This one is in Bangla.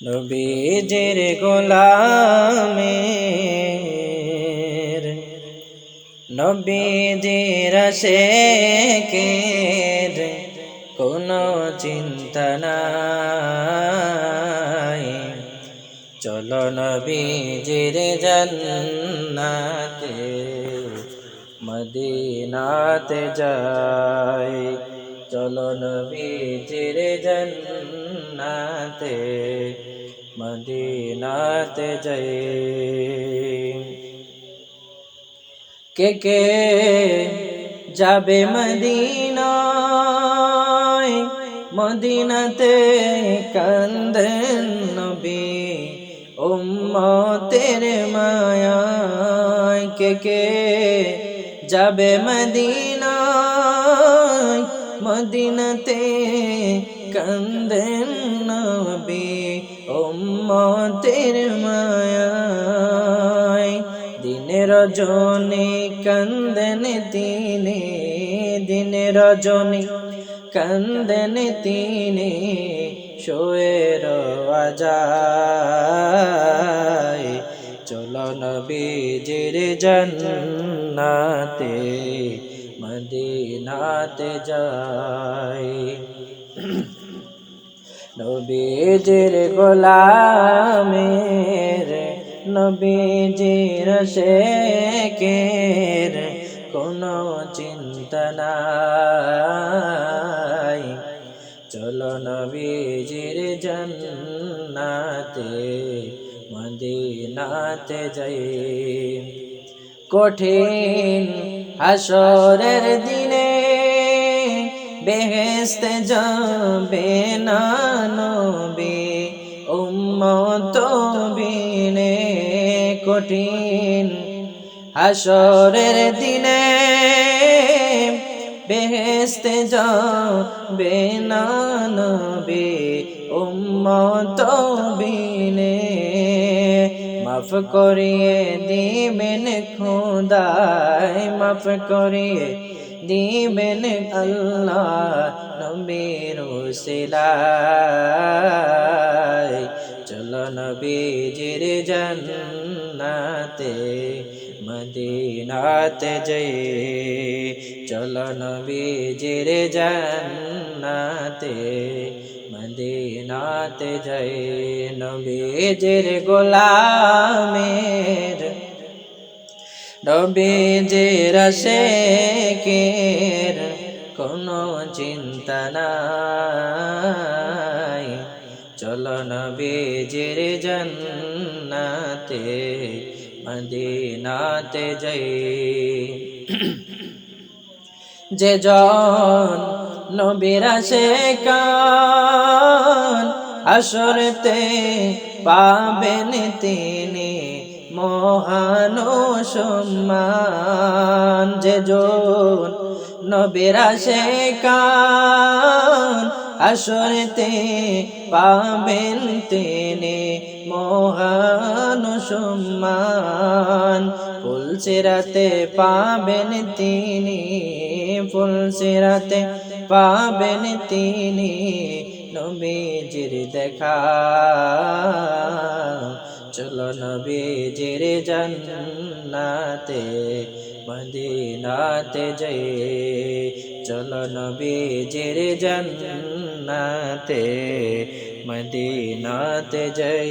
নবীজির গোলামের নবীজির আশিকের কোনো চিন্তা নাই। চলো নবীজির জান্নাতে মদিনাতে যাই। চলো নবীজির জান্নাতে মদিনাতে যাই। কে কে যাবে মদিনায়, মদিনাতে কান্দেন নবী উম্মতের মায়ায়। কে কে যাবে মদিনায়, মদিনাতে কান্দেন নবী উম্মতের মায়ায়। দিনের রজনী কান্দেন তিনি, দিনের রজনী কান্দেন তিনি, শোয়ে রওয়া যায়। চলো নবীজির জান্নাতে মদিনাতে যাই। নবীজির গোলামের নবীজির আশিকের কোনো চিন্তা নাই। চলো নবীজির জান্নাতে মদিনাতে যাই। কঠিন হাসরের দিনে বেহেশতে যাবে না নবী উম্মত বিনে। কঠিন হাসরের দিনে বেহেশতে যাবে না নবী উম্মত বিনে। মাফ করিয়ে দিবেন খোদায়, মাফ করিয়ে দিবেন আল্লাহ নবীর উসিলায়। চলো নবীজির জান্নাতে মদিনাতে যাই। চলো নবীজির জান্নাতে মদিনাতে যাই। নবীজির গোলামের নবীজির আশিকের কোনো চিন্তা নাই। চলো নবীজির জান্নাতে মদিনাতে যাই। যে জন নবীর আশিকান হাসরেতে পাবেন তিনি মহান সম্মান। যে জন নবীর আশিকান হাসরেতে পাবেন তিনি মহান সম্মান। ফুলসিরাতে পাবেন তিনি, ফুলসিরাতে পাবেন তিনি নবীজির দেখা। চলো নবীজির জান্নাতে মদিনাতে যাই। চলো নবীজির জান্নাতে মদিনাতে যাই।